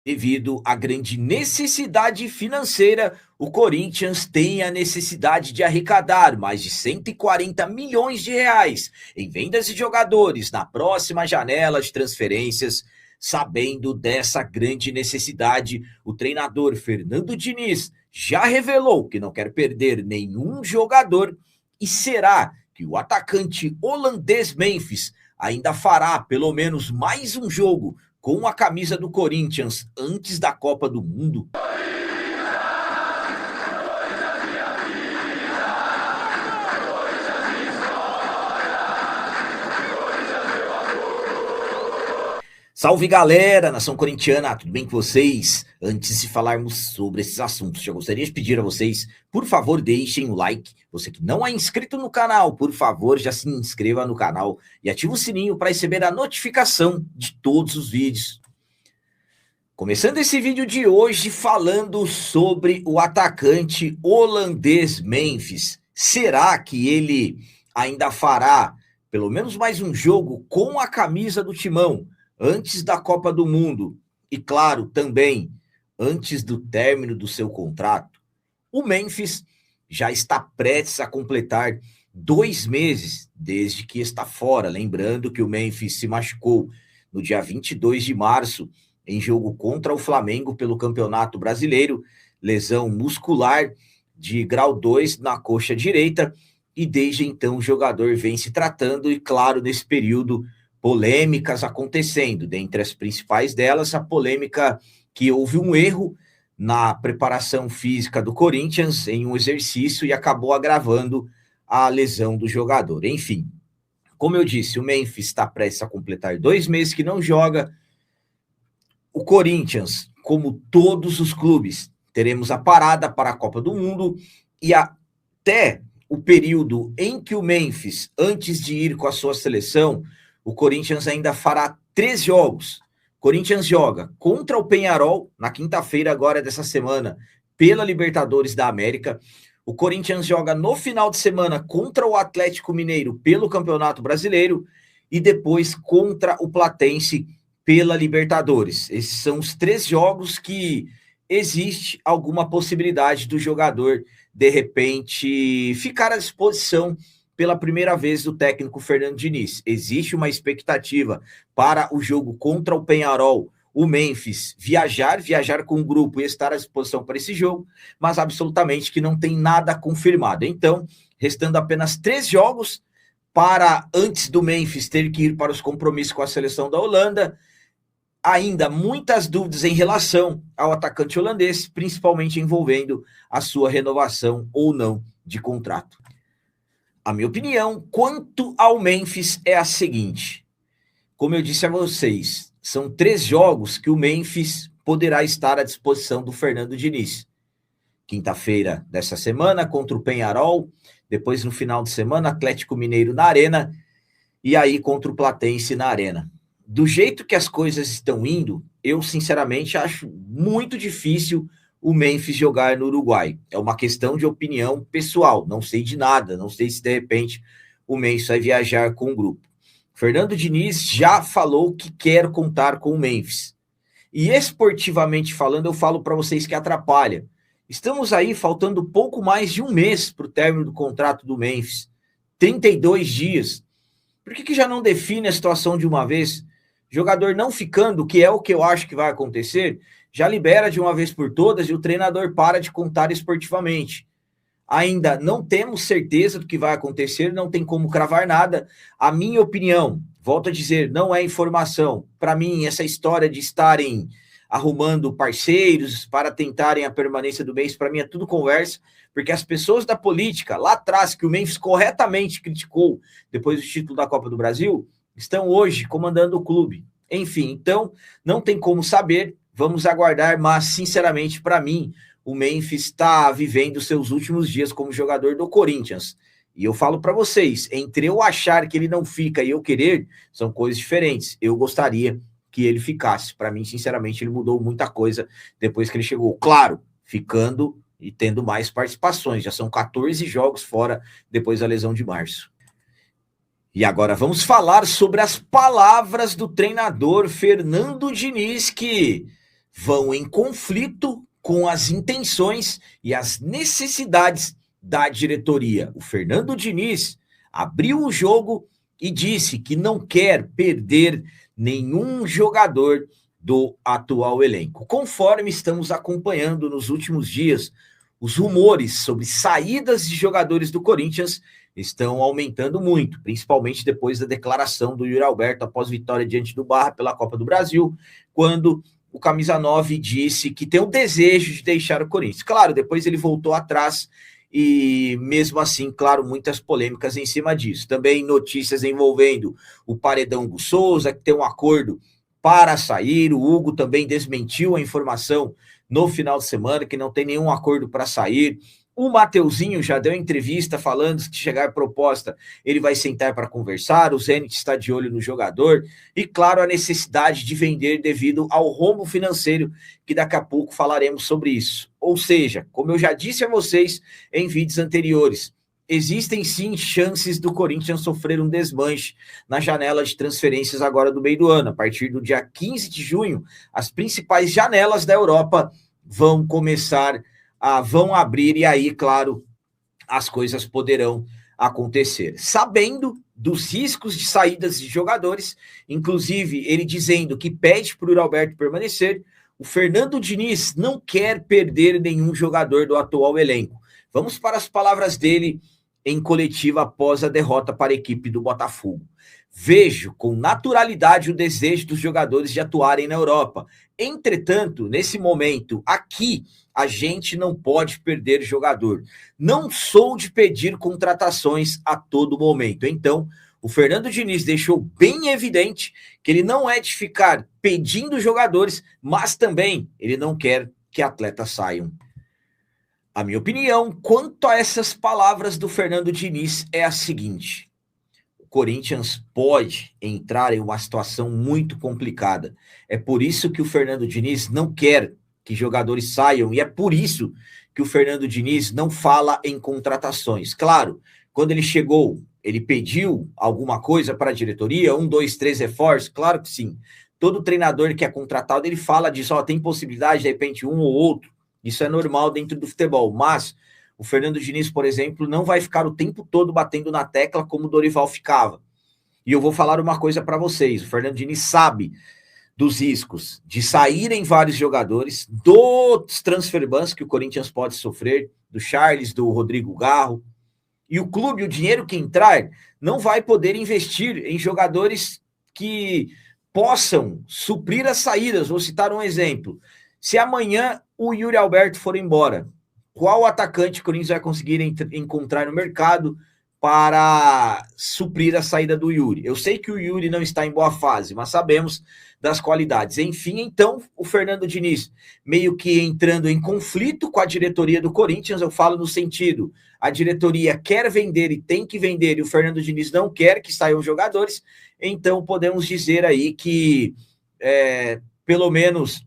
Devido à grande necessidade financeira, o Corinthians tem a necessidade de arrecadar mais de 140 milhões de reais em vendas de jogadores na próxima janela de transferências. Sabendo dessa grande necessidade, o treinador Fernando Diniz já revelou que não quer perder nenhum jogador. E será que o atacante holandês Memphis ainda fará pelo menos mais um jogo com a camisa do Corinthians antes da Copa do Mundo? Salve galera, nação corintiana, tudo bem com vocês? Antes de falarmos sobre esses assuntos, já gostaria de pedir a vocês, por favor, deixem o like. Você que não é inscrito no canal, por favor, já se inscreva no canal e ative o sininho para receber a notificação de todos os vídeos. Começando esse vídeo de hoje falando sobre o atacante holandês Memphis. Será que ele ainda fará pelo menos mais um jogo com a camisa do Timão antes da Copa do Mundo e, claro, também antes do término do seu contrato? O Memphis já está prestes a completar 2 meses desde que está fora. Lembrando que o Memphis se machucou no dia 22 de março em jogo contra o Flamengo pelo Campeonato Brasileiro, lesão muscular de grau 2 na coxa direita, e desde então o jogador vem se tratando e, claro, nesse período, polêmicas acontecendo. Dentre as principais delas, a polêmica que houve um erro na preparação física do Corinthians em um exercício e acabou agravando a lesão do jogador. Enfim, como eu disse, o Memphis está prestes a completar 2 meses que não joga. O Corinthians, como todos os clubes, teremos a parada para a Copa do Mundo e até o período em que o Memphis, antes de ir com a sua seleção, o Corinthians ainda fará 3 jogos. O Corinthians joga contra o Peñarol, na quinta-feira agora dessa semana, pela Libertadores da América. O Corinthians joga no final de semana contra o Atlético Mineiro pelo Campeonato Brasileiro e depois contra o Platense pela Libertadores. Esses são os 3 jogos que existe alguma possibilidade do jogador, de repente, ficar à disposição pela primeira vez do técnico Fernando Diniz. Existe uma expectativa para o jogo contra o Peñarol, o Memphis viajar com o grupo e estar à disposição para esse jogo, mas absolutamente que não tem nada confirmado. Então, restando apenas 3 jogos para antes do Memphis ter que ir para os compromissos com a seleção da Holanda. Ainda muitas dúvidas em relação ao atacante holandês, principalmente envolvendo a sua renovação ou não de contrato. A minha opinião quanto ao Memphis é a seguinte: como eu disse a vocês, são 3 jogos que o Memphis poderá estar à disposição do Fernando Diniz. Quinta-feira dessa semana contra o Peñarol, depois no final de semana Atlético Mineiro na Arena e aí contra o Platense na Arena. Do jeito que as coisas estão indo, eu sinceramente acho muito difícil o Memphis jogar no Uruguai. É uma questão de opinião pessoal, não sei de nada, não sei se de repente o Memphis vai viajar com o grupo. Fernando Diniz já falou que quer contar com o Memphis. E esportivamente falando, eu falo para vocês que atrapalha. Estamos aí faltando pouco mais de 1 mês para o término do contrato do Memphis. 32 dias. Por que já não define a situação de uma vez? Jogador não ficando, que é o que eu acho que vai acontecer, já libera de uma vez por todas e o treinador para de contar esportivamente. Ainda não temos certeza do que vai acontecer, não tem como cravar nada. A minha opinião, volto a dizer, não é informação. Para mim, essa história de estarem arrumando parceiros para tentarem a permanência do Memphis, para mim é tudo conversa, porque as pessoas da política, lá atrás, que o Memphis corretamente criticou depois do título da Copa do Brasil, estão hoje comandando o clube. Enfim, então, não tem como saber, vamos aguardar, mas, sinceramente, para mim, o Memphis está vivendo seus últimos dias como jogador do Corinthians. E eu falo para vocês, entre eu achar que ele não fica e eu querer, são coisas diferentes. Eu gostaria que ele ficasse. Para mim, sinceramente, ele mudou muita coisa depois que ele chegou. Claro, ficando e tendo mais participações. Já são 14 jogos fora depois da lesão de março. E agora vamos falar sobre as palavras do treinador Fernando Diniz, que vão em conflito com as intenções e as necessidades da diretoria. O Fernando Diniz abriu o jogo e disse que não quer perder nenhum jogador do atual elenco. Conforme estamos acompanhando nos últimos dias, os rumores sobre saídas de jogadores do Corinthians estão aumentando muito, principalmente depois da declaração do Yuri Alberto após vitória diante do Barra pela Copa do Brasil, quando o camisa 9 disse que tem o desejo de deixar o Corinthians. Claro, depois ele voltou atrás e mesmo assim, claro, muitas polêmicas em cima disso. Também notícias envolvendo o Paredão Hugo Souza, que tem um acordo para sair. O Hugo também desmentiu a informação no final de semana, que não tem nenhum acordo para sair. O Mateuzinho já deu entrevista falando que chegar proposta, ele vai sentar para conversar. O Zenit está de olho no jogador. E, claro, a necessidade de vender devido ao rombo financeiro, que daqui a pouco falaremos sobre isso. Ou seja, como eu já disse a vocês em vídeos anteriores, existem sim chances do Corinthians sofrer um desmanche na janela de transferências agora do meio do ano. A partir do dia 15 de junho, as principais janelas da Europa vão começar vão abrir, e aí, claro, as coisas poderão acontecer. Sabendo dos riscos de saídas de jogadores, inclusive ele dizendo que pede para o Alberto permanecer, o Fernando Diniz não quer perder nenhum jogador do atual elenco. Vamos para as palavras dele em coletiva após a derrota para a equipe do Botafogo. Vejo com naturalidade o desejo dos jogadores de atuarem na Europa. Entretanto, nesse momento, aqui, a gente não pode perder jogador. Não sou de pedir contratações a todo momento. Então, o Fernando Diniz deixou bem evidente que ele não é de ficar pedindo jogadores, mas também ele não quer que atletas saiam. A minha opinião quanto a essas palavras do Fernando Diniz é a seguinte: o Corinthians pode entrar em uma situação muito complicada. É por isso que o Fernando Diniz não quer que jogadores saiam, e é por isso que o Fernando Diniz não fala em contratações. Claro, quando ele chegou, ele pediu alguma coisa para a diretoria, 1, 2, 3 reforços, claro que sim. Todo treinador que é contratado, ele fala disso, tem possibilidade, de repente, um ou outro. Isso é normal dentro do futebol, mas o Fernando Diniz, por exemplo, não vai ficar o tempo todo batendo na tecla como o Dorival ficava. E eu vou falar uma coisa para vocês, o Fernando Diniz sabe dos riscos de saírem vários jogadores, dos transfer bans que o Corinthians pode sofrer, do Charles, do Rodrigo Garro, e o clube, o dinheiro que entrar, não vai poder investir em jogadores que possam suprir as saídas. Vou citar um exemplo. Se amanhã o Yuri Alberto for embora, qual atacante o Corinthians vai conseguir encontrar no mercado para suprir a saída do Yuri? Eu sei que o Yuri não está em boa fase, mas sabemos das qualidades. Enfim, então, o Fernando Diniz meio que entrando em conflito com a diretoria do Corinthians, eu falo no sentido, a diretoria quer vender e tem que vender, e o Fernando Diniz não quer que saiam jogadores, então podemos dizer aí que, pelo menos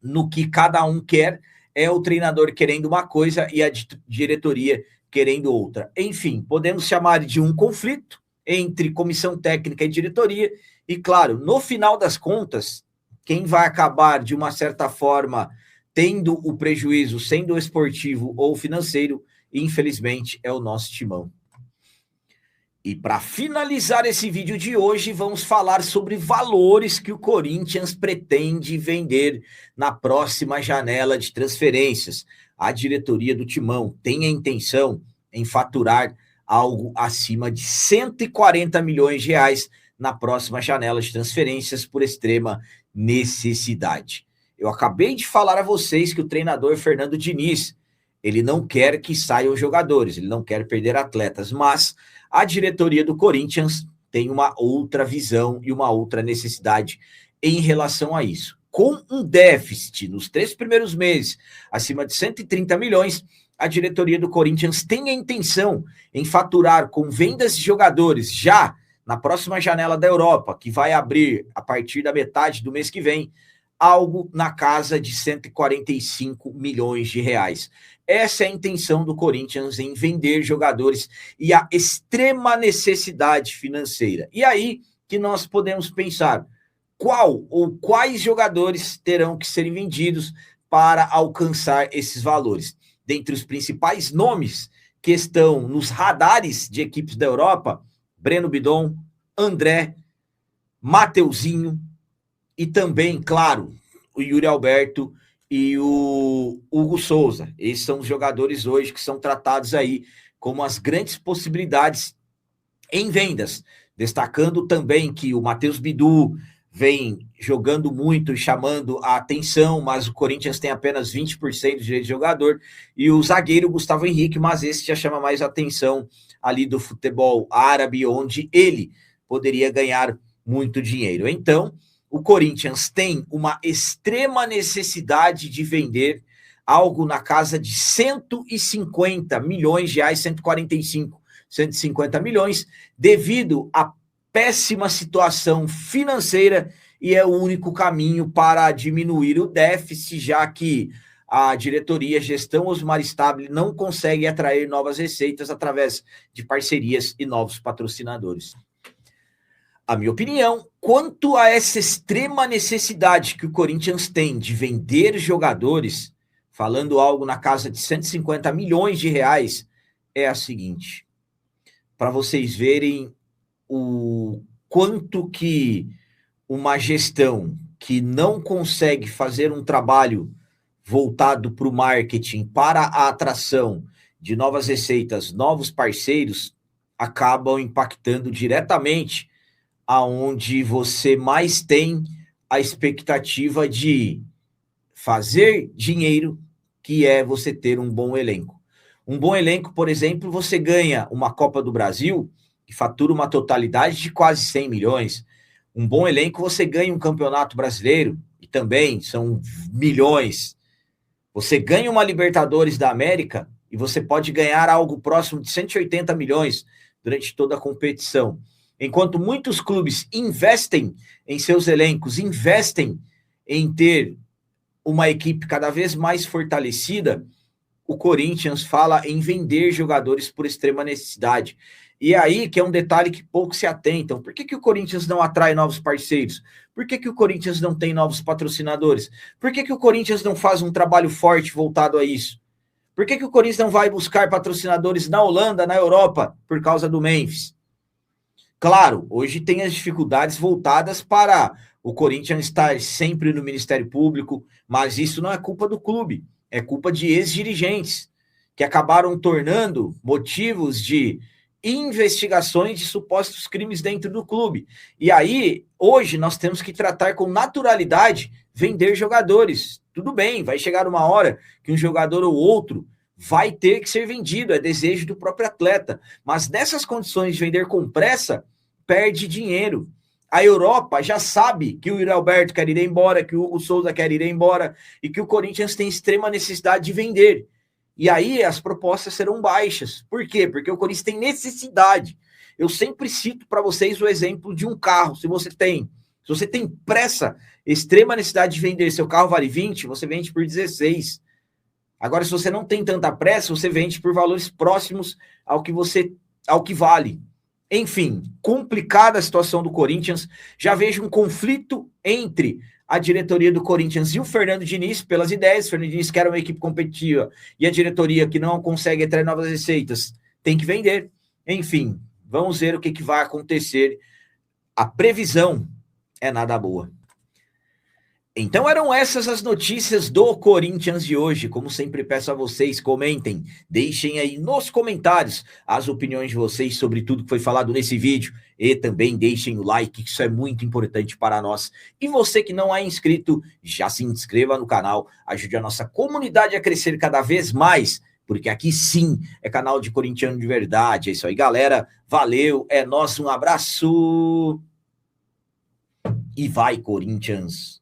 no que cada um quer, é o treinador querendo uma coisa e a diretoria querendo outra. Enfim, podemos chamar de um conflito entre comissão técnica e diretoria, e claro, no final das contas, quem vai acabar de uma certa forma tendo o prejuízo, sendo esportivo ou financeiro, infelizmente é o nosso timão. E para finalizar esse vídeo de hoje, vamos falar sobre valores que o Corinthians pretende vender na próxima janela de transferências. A diretoria do Timão tem a intenção em faturar algo acima de 140 milhões de reais na próxima janela de transferências por extrema necessidade. Eu acabei de falar a vocês que o treinador Fernando Diniz, ele não quer que saiam jogadores, ele não quer perder atletas, mas a diretoria do Corinthians tem uma outra visão e uma outra necessidade em relação a isso. Com um déficit nos 3 primeiros meses acima de 130 milhões, a diretoria do Corinthians tem a intenção em faturar com vendas de jogadores já na próxima janela da Europa, que vai abrir a partir da metade do mês que vem, algo na casa de 145 milhões de reais. Essa é a intenção do Corinthians em vender jogadores e a extrema necessidade financeira. E aí que nós podemos pensar, qual ou quais jogadores terão que serem vendidos para alcançar esses valores. Dentre os principais nomes que estão nos radares de equipes da Europa, Breno Bidon, André, Mateuzinho e também, claro, o Yuri Alberto e o Hugo Souza. Esses são os jogadores hoje que são tratados aí como as grandes possibilidades em vendas. Destacando também que o Matheus Bidu vem jogando muito e chamando a atenção, mas o Corinthians tem apenas 20% de direito de jogador, e o zagueiro Gustavo Henrique, mas esse já chama mais atenção ali do futebol árabe, onde ele poderia ganhar muito dinheiro. Então, o Corinthians tem uma extrema necessidade de vender algo na casa de 150 milhões de reais, 145, 150 milhões, devido à péssima situação financeira, e é o único caminho para diminuir o déficit, já que a diretoria, a gestão Osmar Stabile não consegue atrair novas receitas através de parcerias e novos patrocinadores. A minha opinião, quanto a essa extrema necessidade que o Corinthians tem de vender jogadores, falando algo na casa de 150 milhões de reais, é a seguinte, para vocês verem o quanto que uma gestão que não consegue fazer um trabalho voltado para o marketing, para a atração de novas receitas, novos parceiros, acabam impactando diretamente aonde você mais tem a expectativa de fazer dinheiro, que é você ter um bom elenco. Um bom elenco, por exemplo, você ganha uma Copa do Brasil que fatura uma totalidade de quase 100 milhões. Um bom elenco, você ganha um campeonato brasileiro, e também são milhões. Você ganha uma Libertadores da América, e você pode ganhar algo próximo de 180 milhões durante toda a competição. Enquanto muitos clubes investem em seus elencos, investem em ter uma equipe cada vez mais fortalecida, o Corinthians fala em vender jogadores por extrema necessidade. E é aí que é um detalhe que poucos se atentam. Por que o Corinthians não atrai novos parceiros? Por que o Corinthians não tem novos patrocinadores? Por que o Corinthians não faz um trabalho forte voltado a isso? Por que o Corinthians não vai buscar patrocinadores na Holanda, na Europa, por causa do Memphis? Claro, hoje tem as dificuldades voltadas para o Corinthians estar sempre no Ministério Público, mas isso não é culpa do clube, é culpa de ex-dirigentes, que acabaram tornando motivos de investigações de supostos crimes dentro do clube. E aí, hoje, nós temos que tratar com naturalidade vender jogadores. Tudo bem, vai chegar uma hora que um jogador ou outro vai ter que ser vendido, é desejo do próprio atleta. Mas nessas condições de vender com pressa, perde dinheiro. A Europa já sabe que o Yuri Alberto quer ir embora, que o Hugo Souza quer ir embora e que o Corinthians tem extrema necessidade de vender. E aí as propostas serão baixas. Por quê? Porque o Corinthians tem necessidade. Eu sempre cito para vocês o exemplo de um carro. Se você tem pressa, extrema necessidade de vender, seu carro vale 20, você vende por 16. Agora, se você não tem tanta pressa, você vende por valores próximos ao que vale. Enfim, complicada a situação do Corinthians. Já vejo um conflito entre a diretoria do Corinthians e o Fernando Diniz pelas ideias. O Fernando Diniz quer uma equipe competitiva e a diretoria que não consegue atrair novas receitas tem que vender. Enfim, vamos ver o que vai acontecer. A previsão é nada boa. Então eram essas as notícias do Corinthians de hoje. Como sempre peço a vocês, comentem, deixem aí nos comentários as opiniões de vocês sobre tudo que foi falado nesse vídeo e também deixem o like, que isso é muito importante para nós. E você que não é inscrito, já se inscreva no canal, ajude a nossa comunidade a crescer cada vez mais, porque aqui sim é canal de corintiano de verdade. É isso aí, galera. Valeu, é nosso, um abraço e vai, Corinthians!